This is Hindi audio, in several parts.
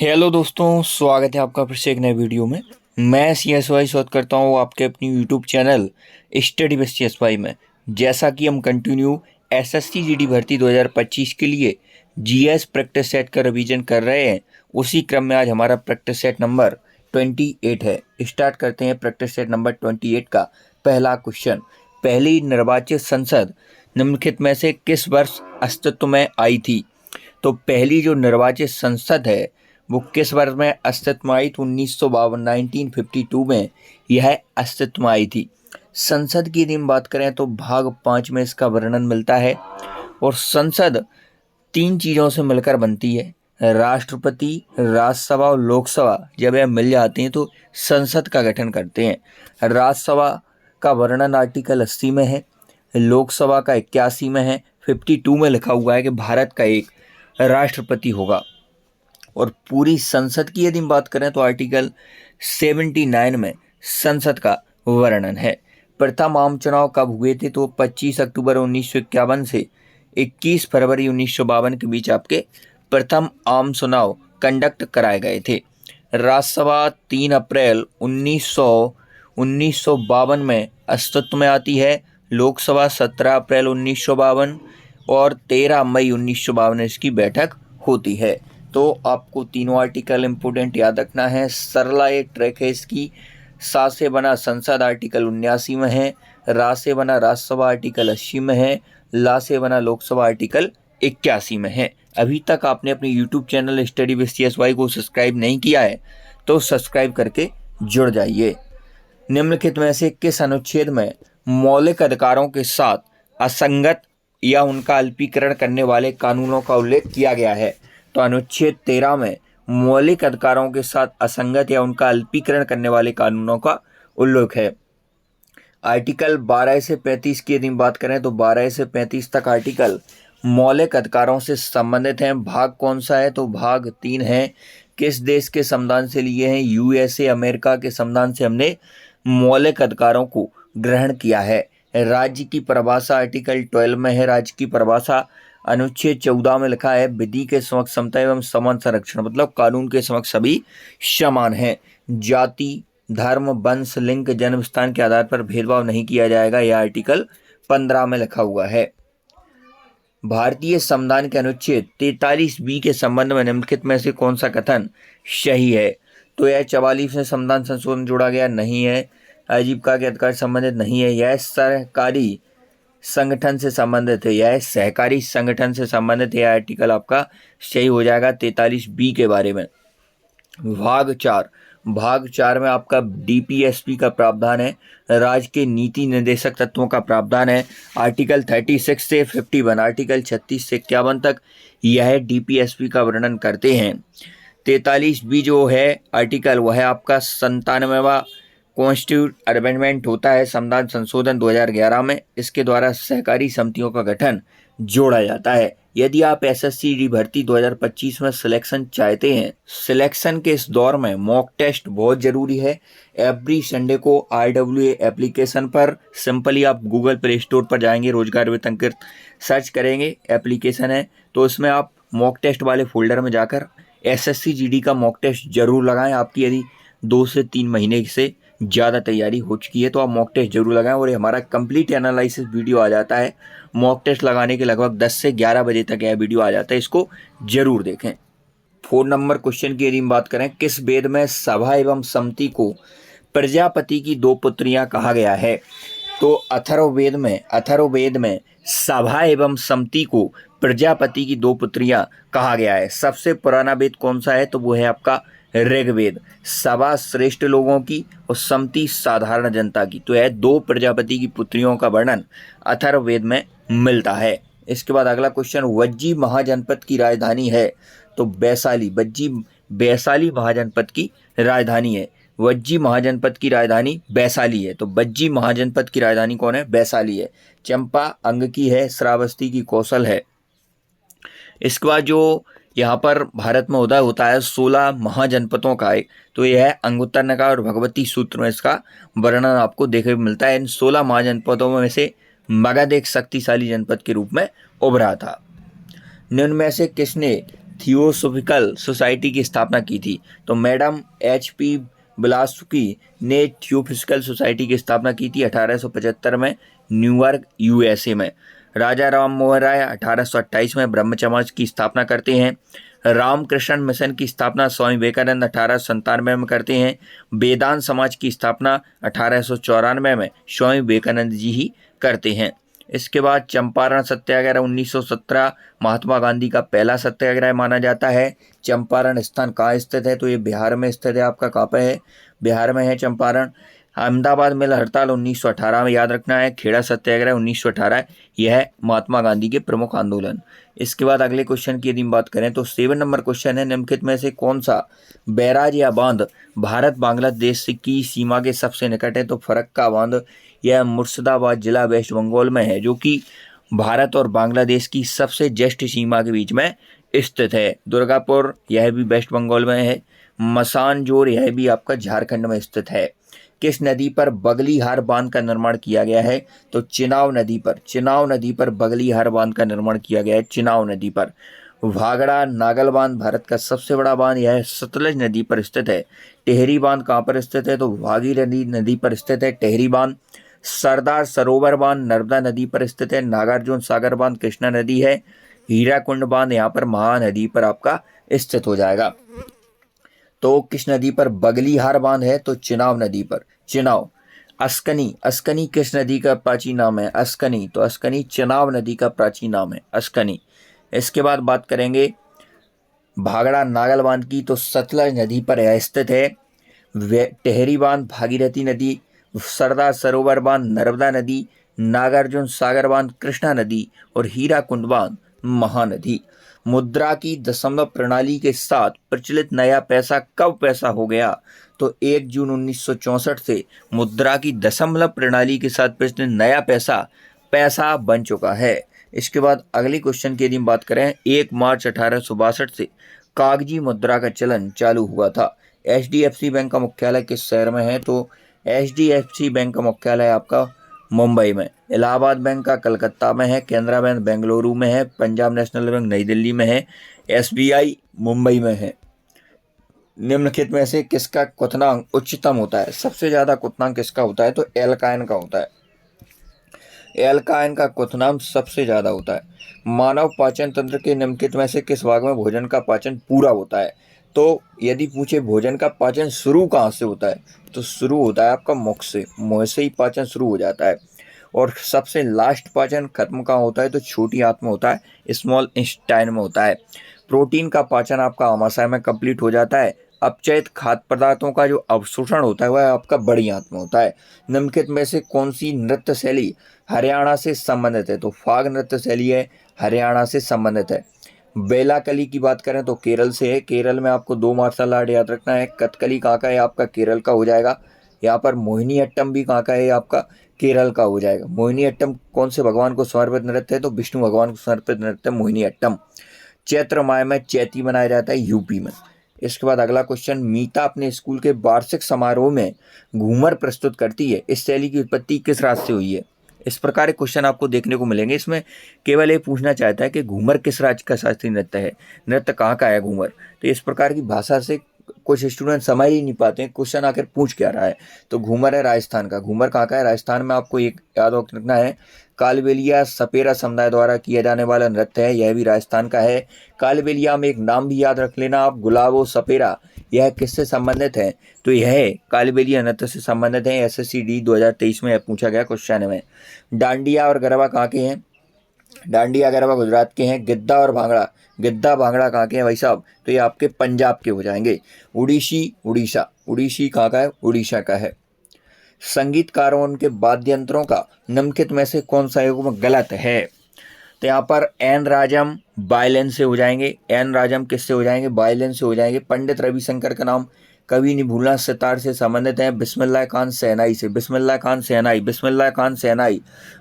हेलो दोस्तों, स्वागत है आपका फिर से एक नए वीडियो में। मैं CSY स्वागत करता हूँ आपके अपनी YouTube channel study with CSY में। जैसा कि हम कंटिन्यू SSC GD भर्ती 2025 के लिए GS प्रैक्टिस सेट का रिवीजन कर रहे हैं, उसी क्रम में आज हमारा प्रैक्टिस सेट नंबर 28 है। स्टार्ट करते हैं प्रैक्टिस सेट नंबर 28 का पहला क्वेश्चन। पहली निर्वाचित संसद निम्नलिखित में से किस वर्ष अस्तित्व में आई थी? तो पहली जो निर्वाचित संसद है वो किस वर्ष में अस्तित्व में आई? तो 1952 1952 में यह अस्तित्व में आई थी। संसद की यदि हम बात करें तो भाग 5 में इसका वर्णन मिलता है। और संसद 3 चीज़ों से मिलकर बनती है, राष्ट्रपति, राज्यसभा और लोकसभा। जब यह मिल जाते हैं तो संसद का गठन करते हैं। राज्यसभा का वर्णन आर्टिकल 80 में है, लोकसभा का 81 में है, 52 में लिखा हुआ है कि भारत का एक राष्ट्रपति होगा। और पूरी संसद की यदि हम बात करें तो आर्टिकल 79 में संसद का वर्णन है। प्रथम आम चुनाव कब हुए थे? तो 25 अक्टूबर 1951 से 21 फरवरी 1952 के बीच आपके प्रथम आम चुनाव कंडक्ट कराए गए थे। राज्यसभा 3 अप्रैल 1952 में अस्तित्व में आती है। लोकसभा 17 अप्रैल 1952 और 13 मई 1952 इसकी बैठक होती है। तो आपको तीनों आर्टिकल इम्पोर्टेंट याद रखना है। सरला एक ट्रैक है इसकी। सा से बना संसद आर्टिकल 79 में है, रा से बना राज्यसभा आर्टिकल 80 में है, ला से बना लोकसभा आर्टिकल 81 में है। अभी तक आपने अपने YouTube channel study with CSY को सब्सक्राइब नहीं किया है तो सब्सक्राइब करके जुड़ जाइए। निम्नलिखित में से किस अनुच्छेद में मौलिक अधिकारों के साथ असंगत या उनका अल्पीकरण करने वाले कानूनों का उल्लेख किया गया है? तो अनुच्छेद 13 में मौलिक अधिकारों के साथ असंगत या उनका अल्पीकरण करने वाले कानूनों का उल्लेख है। आर्टिकल 12 से 35 की यदि बात करें तो 12 से 35 तक आर्टिकल मौलिक अधिकारों से संबंधित हैं। भाग कौन सा है? तो भाग 3 है। किस देश के संविधान से लिए हैं? USA अमेरिका के संविधान से हमने मौलिक अधिकारों को ग्रहण किया है। राज्य की परिभाषा आर्टिकल 12 में है। राज्य की परिभाषा अनुच्छेद 14 में लिखा है, विधि के समक्ष समता एवं समान संरक्षण, मतलब कानून के समक्ष सभी समान हैं। जाति, धर्म, वंश, लिंग, जन्म स्थान के आधार पर भेदभाव नहीं किया जाएगा, यह आर्टिकल 15 में लिखा हुआ है। भारतीय संविधान के अनुच्छेद 43B के संबंध में निम्नलिखित में से कौन सा कथन सही है? तो यह 44 में संविधान संशोधन जोड़ा गया नहीं है, आजीविका के अधिकार संबंधित नहीं है, यह सरकारी संगठन से संबंधित है, यह सहकारी संगठन से संबंधित है। आर्टिकल आपका सही हो जाएगा 43B के बारे में। भाग 4 में आपका DPSP का प्रावधान है, राज्य के नीति निर्देशक तत्वों का प्रावधान है। आर्टिकल 36 से 51, आर्टिकल 36 से 51 तक यह DPSP का वर्णन करते हैं। 43B जो है आर्टिकल वह है आपका 97वां कॉन्स्टिट्यूट अमेंडमेंट होता है संविधान संशोधन 2011 में। इसके द्वारा सहकारी समितियों का गठन जोड़ा जाता है। यदि आप SSC GD भर्ती 2025 में सिलेक्शन चाहते हैं, सिलेक्शन के इस दौर में मॉक टेस्ट बहुत ज़रूरी है। एवरी संडे को RWA एप्लीकेशन पर सिंपली आप गूगल प्ले स्टोर पर जाएंगे, रोजगार वित्त अंकित सर्च करेंगे, एप्लीकेशन है तो उसमें आप मॉक टेस्ट वाले फोल्डर में जाकर SSC GD का मॉक टेस्ट जरूर लगाएं। आपकी यदि 2 से 3 महीने से ज़्यादा तैयारी हो चुकी है तो आप मॉक टेस्ट जरूर लगाएं। और ये हमारा कंप्लीट एनालिसिस वीडियो आ जाता है, मॉक टेस्ट लगाने के लगभग 10 से 11 बजे तक यह वीडियो आ जाता है, इसको जरूर देखें। 4 नंबर क्वेश्चन की यदि हम बात करें, किस वेद में सभा एवं सम्मति को प्रजापति की 2 पुत्रियां कहा गया है? तो अथर्ववेद में सभा एवं सम्मति को प्रजापति की 2 पुत्रियां कहा गया है। सबसे पुराना वेद कौन सा है? तो वो है आपका ऋग्वेद। सभा श्रेष्ठ लोगों की और सम्मति साधारण जनता की, तो यह 2 प्रजापति की पुत्रियों का वर्णन अथर्ववेद में मिलता है। इसके बाद अगला क्वेश्चन, वज्जी महाजनपद की राजधानी है? तो वैशाली। वैशाली महाजनपद की राजधानी है। वज्जी महाजनपद की राजधानी वैशाली है। तो वज्जी महाजनपद की राजधानी कौन है? वैशाली है। चंपा अंग की है, श्रावस्ती की कौशल है। इसके बाद जो यहाँ पर भारत में उदय होता है 16 महाजनपदों का है, तो यह है अंगुत्तर निकाय और भगवती सूत्र में इसका वर्णन आपको देखने को मिलता है। इन 16 महाजनपदों में से मगध एक शक्तिशाली जनपद के रूप में उभरा था। निम्न में से किसने थियोसॉफिकल सोसाइटी की स्थापना की थी? तो मैडम HP ब्लास्की ने थियोसॉफिकल सोसाइटी की स्थापना की थी 1875 में न्यूयॉर्क USA में। राजा राम मोहन राय 1828 में ब्रह्म समाज की स्थापना करते हैं। रामकृष्ण मिशन की स्थापना स्वामी विवेकानंद 1897 में करते हैं। वेदांत समाज की स्थापना 1894 में स्वामी विवेकानंद जी ही करते हैं। इसके बाद चंपारण सत्याग्रह 1917 महात्मा गांधी का पहला सत्याग्रह माना जाता है। चंपारण स्थान कहाँ स्थित है? तो ये बिहार में स्थित है। आपका कहाँ पे है? बिहार में है चंपारण। अहमदाबाद मिल हड़ताल 1918 में याद रखना है। खेड़ा सत्याग्रह 1918, यह महात्मा गांधी के प्रमुख आंदोलन। इसके बाद अगले क्वेश्चन की यदि बात करें तो 7 नंबर क्वेश्चन है, निम्नलिखित में से कौन सा बैराज या बांध भारत बांग्लादेश की सीमा के सबसे निकट है? तो फरक्का बांध, यह मुर्शिदाबाद जिला वेस्ट बंगाल में है, जो कि भारत और बांग्लादेश की सबसे ज्येष्ठ सीमा के बीच में स्थित है। दुर्गापुर, यह भी वेस्ट बंगाल में है। मसानजोर, यह भी आपका झारखंड में स्थित है। किस नदी पर बगलीहार बांध का निर्माण किया गया है? तो चिनाब नदी पर बगलीहार बांध का निर्माण किया गया है, चिनाब नदी पर। भागड़ा नागल बांध भारत का सबसे बड़ा बांध, यह सतलज नदी पर स्थित है। टेहरी बांध कहाँ पर स्थित है? तो भागीरथी नदी पर स्थित है टेहरी बांध। सरदार सरोवर बांध नर्मदा नदी पर स्थित है। नागार्जुन सागर बांध कृष्णा नदी है। हीराकुंड बांध यहाँ पर महानदी पर आपका स्थित हो जाएगा। तो किस नदी पर बगलीहार बांध है? तो चिनाब नदी पर, चिनाब। अस्कनी किस नदी का प्राचीन नाम है? अस्कनी, तो अस्कनी चिनाब नदी का प्राचीन नाम है, अस्कनी। इसके बाद बात करेंगे भागड़ा नागल बांध की, तो सतलज नदी पर यह स्थित है। टेहरी बांध भागीरथी नदी, सरदार सरोवर बांध नर्मदा नदी, नागार्जुन सागर बांध कृष्णा नदी और हीराकुंड बांध महानदी। मुद्रा की दशमलव प्रणाली के साथ प्रचलित नया पैसा कब पैसा हो गया? तो 1 जून 1964 से मुद्रा की दशमलव प्रणाली के साथ प्रचलित नया पैसा बन चुका है। इसके बाद अगले क्वेश्चन की यदि हम बात करें, 1 मार्च 1862 से कागजी मुद्रा का चलन चालू हुआ था। HDFC बैंक का मुख्यालय किस शहर में है? तो HDFC बैंक का मुख्यालय आपका मुंबई में। इलाहाबाद बैंक का कलकत्ता में है। केनरा बैंक बेंगलुरु में है। पंजाब नेशनल बैंक नई दिल्ली में है। SBI मुंबई में है। निम्नलिखित में से किसका क्वथनांक उच्चतम होता है? सबसे ज्यादा क्वथनांक किसका होता है? तो एल्काइन का होता है। एल्काइन का क्वथनांक सबसे ज्यादा होता है। मानव पाचन तंत्र के निम्नलिखित में से किस भाग में भोजन का पाचन पूरा होता है? तो यदि पूछे भोजन का पाचन शुरू कहाँ से होता है, तो शुरू होता है आपका मुख से, मुंह से ही पाचन शुरू हो जाता है। और सबसे लास्ट पाचन खत्म कहाँ होता है? तो छोटी आंत में होता है, स्मॉल इंटेस्टाइन में होता है। प्रोटीन का पाचन आपका आमाशय में कंप्लीट हो जाता है। अपचयित खाद्य पदार्थों का जो अवशोषण होता है वह आपका बड़ी आंत में होता है। निम्नलिखित में से कौन सी नृत्य शैली हरियाणा से संबंधित है? तो फाग नृत्य शैली है, हरियाणा से संबंधित है। बेलाकली की बात करें तो केरल से है। केरल में आपको 2 मार्शल आर्ट याद रखना है। कथकली कहाँ का है? आपका केरल का हो जाएगा। यहाँ पर मोहिनीअट्टम भी कहाँ का है? आपका केरल का हो जाएगा। मोहिनीअट्टम कौन से भगवान को समर्पित नृत्य है? तो विष्णु भगवान को समर्पित नृत्य मोहिनीअट्टम। चैत्र माह में चैती मनाया जाता है यूपी में। इसके बाद अगला क्वेश्चन, मीता अपने स्कूल के वार्षिक समारोह में घूमर प्रस्तुत करती है, इस शैली की उत्पत्ति किस राज्य से हुई है? इस प्रकार के क्वेश्चन आपको देखने को मिलेंगे। इसमें केवल ये पूछना चाहता है कि घूमर किस राज्य का शास्त्रीय नृत्य है, नृत्य कहाँ का है घूमर। तो इस प्रकार की भाषा से कुछ स्टूडेंट समझ ही नहीं पाते हैं क्वेश्चन आखिर पूछ क्या रहा है। तो घूमर है राजस्थान का। घूमर कहाँ का है? राजस्थान में। आपको एक याद रखना है, कालबेलिया सपेरा समुदाय द्वारा किया जाने वाला नृत्य है, यह भी राजस्थान का है। कालबेलिया में एक नाम भी याद रख लेना आप, गुलाबो सपेरा, यह किससे संबंधित है? तो यह कालबेलिया नृत्य से संबंधित है। SSCD 2023 में पूछा गया क्वेश्चन में। डांडिया और गरबा कहाँ के हैं? डांडिया गरबा गुजरात के हैं। गिद्दा और भांगड़ा, गिद्दा भांगड़ा कहाँ के हैं भाई साहब? तो ये आपके पंजाब के हो जाएंगे। उड़ीसी कहाँ का है? उड़ीसा का है। संगीतकारों उनके वाद्य यंत्रों का निम्नलिखित में से कौन सा युग्म गलत है? तो यहाँ पर एन राजम वायलिन से हो जाएंगे। एन राजम किससे हो जाएंगे? वायलिन से हो जाएंगे। पंडित रविशंकर का नाम कभी नहीं भूलना, सितार से संबंधित है। बिस्मिल्लाह खान शहनाई से, बिस्मिल्लाह खान शहनाई।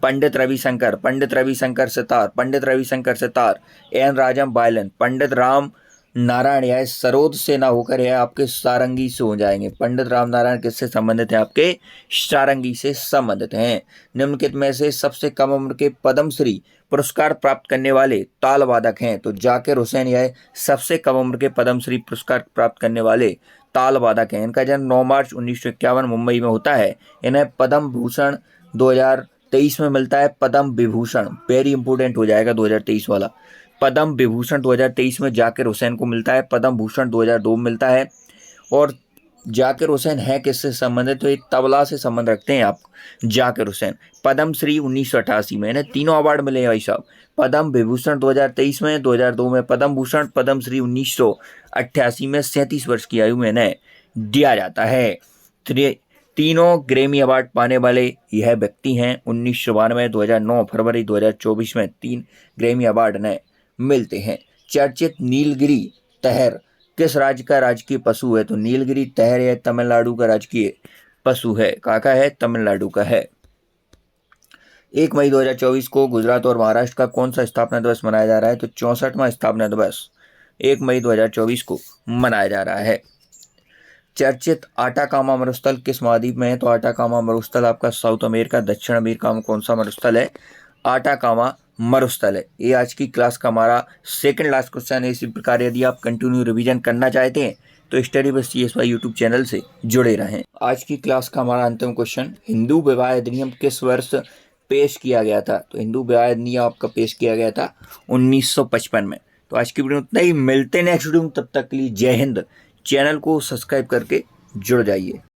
पंडित रविशंकर सितार, पंडित रविशंकर सितार। N Rajam violin. पंडित राम नारायण यह सरोद से ना होकर यह आपके सारंगी से हो जाएंगे। पंडित राम नारायण किससे संबंधित है? आपके सारंगी से संबंधित हैं। निम्नलिखित में से सबसे कम उम्र के पद्मश्री पुरस्कार प्राप्त करने वाले ताल वादक हैं? तो जाकिर हुसैन यह सबसे कम उम्र के पद्मश्री पुरस्कार प्राप्त करने वाले ताल वादक हैं। इनका जन्म 9 मार्च 1951 मुंबई में होता है। इन्हें पद्म भूषण 2023 में मिलता है। पद्म विभूषण वेरी इंपॉर्टेंट हो जाएगा 2023 वाला। पद्म विभूषण 2023 में जाकिर हुसैन को मिलता है। पद्म भूषण 2002 में मिलता है। और जाकिर हुसैन है किससे संबंधित? तो एक तबला से संबंध रखते हैं आप जाकिर हुसैन। पद्मश्री 1988 में इन्हें तीनों अवार्ड मिले हैं भाई साहब। पद्म विभूषण 2023 में, 2002 में पद्म भूषण, पद्मश्री 1988 में 37 वर्ष की आयु में इन्हें दिया जाता है। तीनों ग्रैमी अवार्ड पाने वाले यह व्यक्ति हैं। 1992, 2009, फरवरी 2024 में 3 ग्रैमी अवार्ड इन्हें मिलते हैं। चर्चित नीलगिरी तहर किस राज्य का राजकीय पशु है? तो नीलगिरी तहर यह तमिलनाडु का राजकीय पशु है। कहाँ का है? तमिलनाडु का है। 1 मई 2024 को गुजरात और महाराष्ट्र का कौन सा स्थापना दिवस मनाया जा रहा है? तो 64वां स्थापना दिवस 1 मई 2024 को मनाया जा रहा है। चर्चित आटाकामा मरुस्थल किस महाद्वीप में है? तो आटाकामा मरुस्थल आपका साउथ अमेरिका, दक्षिण अमेरिका में कौन सा मरुस्थल है? आटाकामा मरुस्थल है। ये आज की क्लास का हमारा सेकंड लास्ट क्वेश्चन है। इसी प्रकार यदि आप कंटिन्यू रिवीजन करना चाहते हैं तो study with CSY YouTube channel से जुड़े रहें। आज की क्लास का हमारा अंतिम क्वेश्चन, हिंदू विवाह अधिनियम किस वर्ष पेश किया गया था? तो हिंदू विवाह अधिनियम आपका पेश किया गया था 1955 में। तो आज की वीडियो उतना ही, मिलते हैं नेक्स्ट वीडियो में। तब तक के लिए जय हिंद। चैनल को सब्सक्राइब करके जुड़ जाइए।